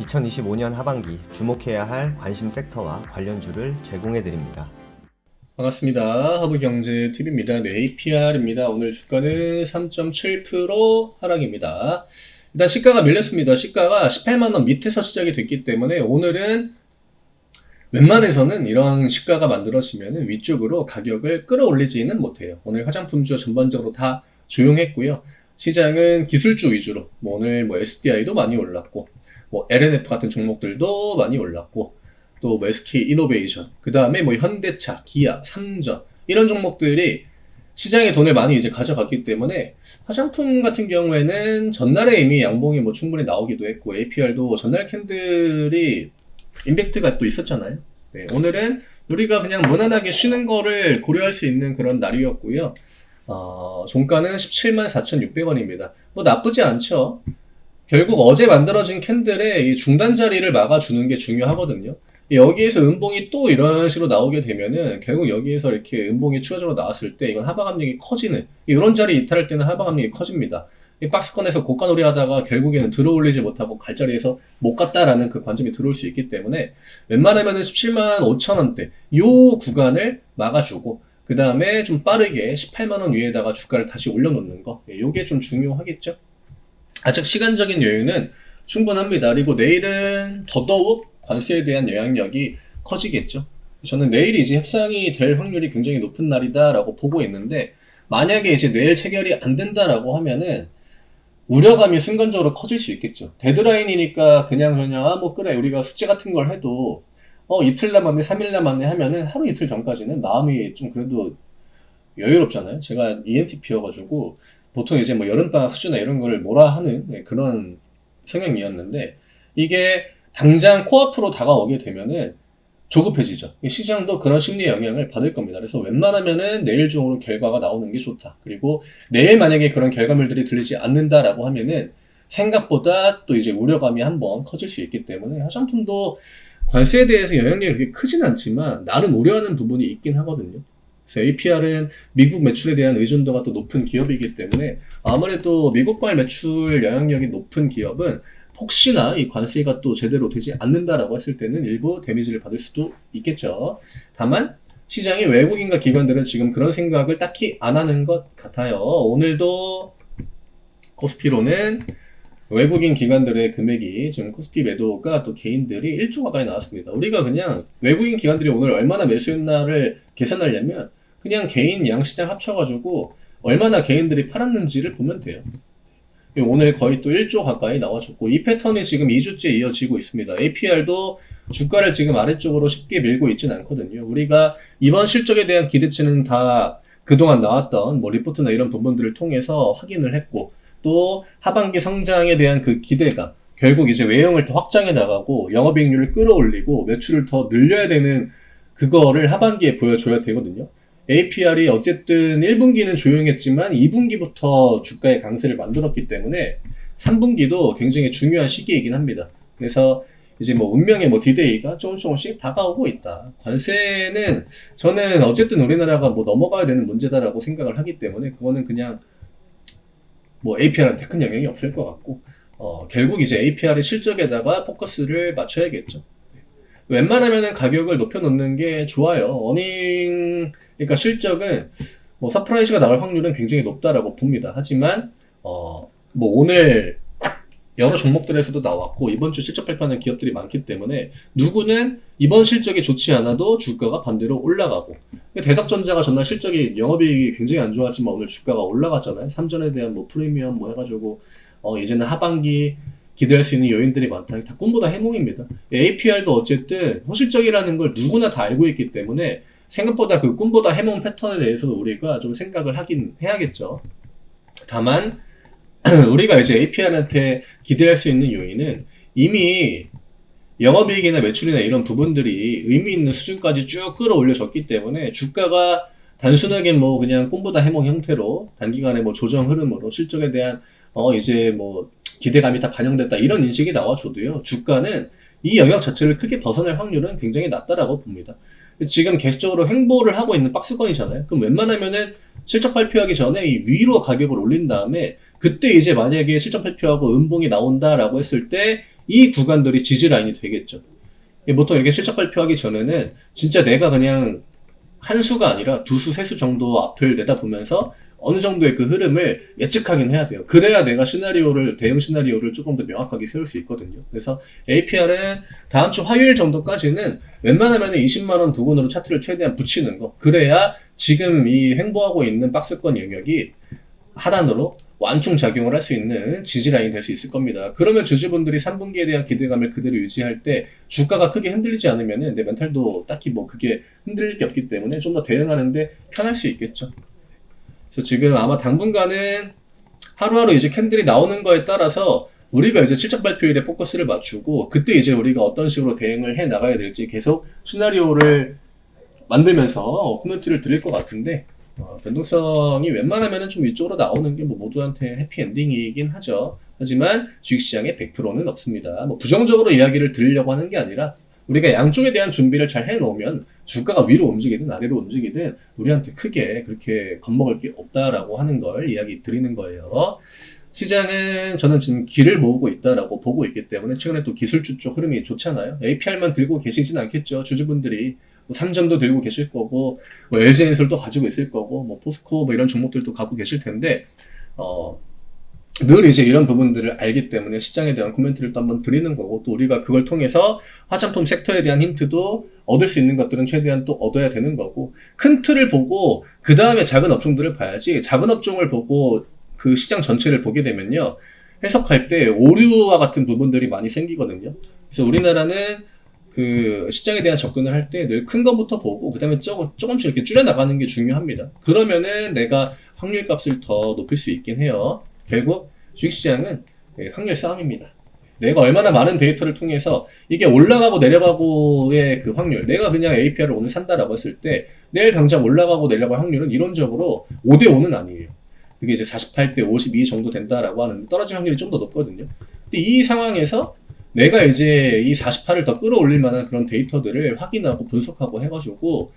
2025년 하반기 주목해야 할 관심 섹터와 관련주를 제공해 드립니다. 반갑습니다. 하부경제TV입니다. 네, APR입니다. 오늘 주가는 3.7% 하락입니다. 일단 시가가 밀렸습니다. 시가가 18만원 밑에서 시작이 됐기 때문에 오늘은 웬만해서는 이런 시가가 만들어지면 위쪽으로 가격을 끌어올리지는 못해요. 오늘 화장품주 전반적으로 다 조용했고요. 시장은 기술주 위주로 오늘 SDI도 많이 올랐고 LNF 같은 종목들도 많이 올랐고 또 SK 이노베이션, 그 다음에 현대차, 기아, 삼전 이런 종목들이 시장에 돈을 많이 이제 가져갔기 때문에 화장품 같은 경우에는 전날에 이미 양봉이 충분히 나오기도 했고 APR도 전날 캔들이 임팩트가 또 있었잖아요. 네, 오늘은 우리가 그냥 무난하게 쉬는 거를 고려할 수 있는 그런 날이었고요. 종가는 174,600원입니다. 나쁘지 않죠. 결국 어제 만들어진 캔들의 이 중단 자리를 막아주는 게 중요하거든요. 여기에서 음봉이 또 이런 식으로 나오게 되면은 결국 여기에서 이렇게 음봉이 추가적으로 나왔을 때 이건 하방 압력이 커지는, 이런 자리 이탈할 때는 하방 압력이 커집니다. 이 박스권에서 고가놀이 하다가 결국에는 들어올리지 못하고 갈 자리에서 못 갔다라는 그 관점이 들어올 수 있기 때문에 웬만하면은 17만 5천 원대 요 구간을 막아주고 그 다음에 좀 빠르게 18만 원 위에다가 주가를 다시 올려놓는 거, 요게 좀 중요하겠죠. 아직 시간적인 여유는 충분합니다. 그리고 내일은 더더욱 관세에 대한 영향력이 커지겠죠. 저는 내일이 이제 협상이 될 확률이 굉장히 높은 날이다라고 보고 있는데, 만약에 이제 내일 체결이 안 된다라고 하면은 우려감이 순간적으로 커질 수 있겠죠. 데드라인이니까 그냥 그래 우리가 숙제 같은 걸 해도 이틀 남았네 3일 남았네 하면은 하루 이틀 전까지는 마음이 좀 그래도 여유롭잖아요. 제가 ENTP여가지고 보통 이제 여름방학 수준이나 이런 거를 뭐라 하는 그런 성향이었는데, 이게 당장 코앞으로 다가오게 되면은 조급해지죠. 시장도 그런 심리 영향을 받을 겁니다. 그래서 웬만하면은 내일 중으로 결과가 나오는 게 좋다. 그리고 내일 만약에 그런 결과물들이 들리지 않는다라고 하면은 생각보다 또 이제 우려감이 한번 커질 수 있기 때문에 화장품도 관세에 대해서 영향력이 그렇게 크진 않지만 나름 우려하는 부분이 있긴 하거든요. 그래서 APR은 미국 매출에 대한 의존도가 또 높은 기업이기 때문에 아무래도 미국발 매출 영향력이 높은 기업은 혹시나 이 관세가 또 제대로 되지 않는다라고 했을 때는 일부 데미지를 받을 수도 있겠죠. 다만 시장의 외국인과 기관들은 지금 그런 생각을 딱히 안 하는 것 같아요. 오늘도 코스피로는 외국인 기관들의 금액이 지금 코스피 매도가 또 개인들이 1조 가까이 나왔습니다. 우리가 그냥 외국인 기관들이 오늘 얼마나 매수했나를 계산하려면 그냥 개인 양시장 합쳐가지고 얼마나 개인들이 팔았는지를 보면 돼요. 오늘 거의 또 1조 가까이 나와줬고 이 패턴이 지금 2주째 이어지고 있습니다. APR도 주가를 지금 아래쪽으로 쉽게 밀고 있진 않거든요. 우리가 이번 실적에 대한 기대치는 다 그동안 나왔던 리포트나 이런 부분들을 통해서 확인을 했고, 또 하반기 성장에 대한 그 기대가 결국 이제 외형을 더 확장해 나가고 영업이익률을 끌어올리고 매출을 더 늘려야 되는 그거를 하반기에 보여줘야 되거든요. APR이 어쨌든 1분기는 조용했지만 2분기부터 주가의 강세를 만들었기 때문에 3분기도 굉장히 중요한 시기이긴 합니다. 그래서 이제 운명의 디데이가 조금씩 다가오고 있다. 관세는 저는 어쨌든 우리나라가 넘어가야 되는 문제다라고 생각을 하기 때문에 그거는 그냥 APR한테 큰 영향이 없을 것 같고, 결국 이제 APR의 실적에다가 포커스를 맞춰야겠죠. 웬만하면은 가격을 높여놓는 게 좋아요. 그러니까 실적은 서프라이즈가 나올 확률은 굉장히 높다라고 봅니다. 하지만 오늘 여러 종목들에서도 나왔고 이번 주 실적 발표하는 기업들이 많기 때문에 누구는 이번 실적이 좋지 않아도 주가가 반대로 올라가고, 대덕전자가 전날 실적이 영업이익이 굉장히 안 좋았지만 오늘 주가가 올라갔잖아요. 삼전에 대한 프리미엄 해가지고 이제는 하반기 기대할 수 있는 요인들이 많다. 다 꿈보다 해몽입니다. APR도 어쨌든 호실적이라는 걸 누구나 다 알고 있기 때문에 생각보다 그 꿈보다 해몽 패턴에 대해서도 우리가 좀 생각을 하긴 해야겠죠. 다만 우리가 이제 APR한테 기대할 수 있는 요인은 이미 영업이익이나 매출이나 이런 부분들이 의미 있는 수준까지 쭉 끌어올려졌기 때문에 주가가 단순하게 그냥 꿈보다 해몽 형태로 단기간에 조정 흐름으로 실적에 대한 이제 기대감이 다 반영됐다 이런 인식이 나와줘도요, 주가는 이 영역 자체를 크게 벗어날 확률은 굉장히 낮다라고 봅니다. 지금 계속적으로 횡보를 하고 있는 박스권이잖아요. 그럼 웬만하면은 실적 발표하기 전에 이 위로 가격을 올린 다음에 그때 이제 만약에 실적 발표하고 음봉이 나온다라고 했을 때 이 구간들이 지지 라인이 되겠죠. 보통 이렇게 실적 발표하기 전에는 진짜 내가 그냥 한 수가 아니라 두 수, 세 수 정도 앞을 내다보면서 어느 정도의 그 흐름을 예측하긴 해야 돼요. 그래야 내가 대응 시나리오를 조금 더 명확하게 세울 수 있거든요. 그래서 APR은 다음 주 화요일 정도까지는 웬만하면 20만원 부근으로 차트를 최대한 붙이는 거. 그래야 지금 이 행보하고 있는 박스권 영역이 하단으로 완충 작용을 할 수 있는 지지라인이 될 수 있을 겁니다. 그러면 주주분들이 3분기에 대한 기대감을 그대로 유지할 때 주가가 크게 흔들리지 않으면 내 멘탈도 딱히 뭐 그게 흔들릴 게 없기 때문에 좀 더 대응하는데 편할 수 있겠죠. 그래서 지금 아마 당분간은 하루하루 이제 캔들이 나오는 거에 따라서 우리가 이제 실적 발표일에 포커스를 맞추고 그때 이제 우리가 어떤 식으로 대응을 해 나가야 될지 계속 시나리오를 만들면서 코멘트를 드릴 것 같은데 변동성이 웬만하면은 좀 이쪽으로 나오는 게 뭐 모두한테 해피엔딩이긴 하죠. 하지만 주식시장에 100%는 없습니다. 뭐 부정적으로 이야기를 드리려고 하는 게 아니라 우리가 양쪽에 대한 준비를 잘 해놓으면 주가가 위로 움직이든 아래로 움직이든 우리한테 크게 그렇게 겁먹을 게 없다라고 하는 걸 이야기 드리는 거예요. 시장은 저는 지금 길을 모으고 있다라고 보고 있기 때문에 최근에 또 기술주 쪽 흐름이 좋잖아요. APR만 들고 계시진 않겠죠. 주주분들이. 뭐 삼점도 들고 계실 거고, 뭐 LG엔솔도 가지고 있을 거고, 뭐 포스코 뭐 이런 종목들도 갖고 계실 텐데, 늘 이제 이런 부분들을 알기 때문에 시장에 대한 코멘트를 또 한번 드리는 거고, 또 우리가 그걸 통해서 화장품 섹터에 대한 힌트도 얻을 수 있는 것들은 최대한 또 얻어야 되는 거고, 큰 틀을 보고, 그 다음에 작은 업종들을 봐야지, 작은 업종을 보고 그 시장 전체를 보게 되면요, 해석할 때 오류와 같은 부분들이 많이 생기거든요. 그래서 우리나라는 그 시장에 대한 접근을 할 때 늘 큰 거부터 보고 그 다음에 조금씩 이렇게 줄여나가는 게 중요합니다. 그러면은 내가 확률 값을 더 높일 수 있긴 해요. 결국 주식시장은 확률 싸움입니다. 내가 얼마나 많은 데이터를 통해서 이게 올라가고 내려가고의 그 확률, 내가 그냥 APR을 오늘 산다라고 했을 때 내일 당장 올라가고 내려갈 확률은 이론적으로 5대5는 아니에요. 그게 이제 48대 52 정도 된다라고 하는데 떨어질 확률이 좀 더 높거든요. 근데 이 상황에서 내가 이제 이 48을 더 끌어올릴 만한 그런 데이터들을 확인하고 분석하고 해가지고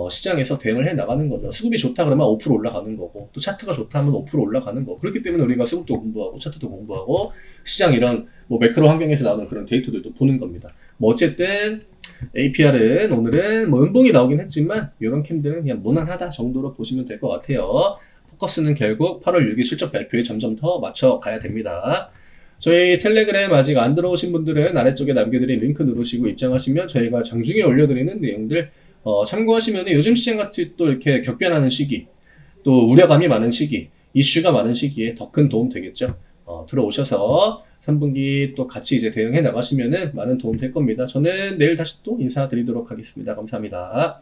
시장에서 대응을 해 나가는 거죠. 수급이 좋다 그러면 5% 올라가는 거고 또 차트가 좋다 하면 5% 올라가는 거. 그렇기 때문에 우리가 수급도 공부하고 차트도 공부하고 시장 이런 뭐 매크로 환경에서 나오는 그런 데이터들도 보는 겁니다. 뭐 어쨌든 APR은 오늘은 뭐 음봉이 나오긴 했지만 이런 캠들은 그냥 무난하다 정도로 보시면 될 것 같아요. 포커스는 결국 8월 6일 실적 발표에 점점 더 맞춰 가야 됩니다. 저희 텔레그램 아직 안 들어오신 분들은 아래쪽에 남겨드린 링크 누르시고 입장하시면 저희가 장중에 올려드리는 내용들 참고하시면 요즘 시장같이 또 이렇게 격변하는 시기, 또 우려감이 많은 시기, 이슈가 많은 시기에 더 큰 도움 되겠죠. 들어오셔서 3분기 또 같이 이제 대응해 나가시면은 많은 도움 될 겁니다. 저는 내일 다시 또 인사드리도록 하겠습니다. 감사합니다.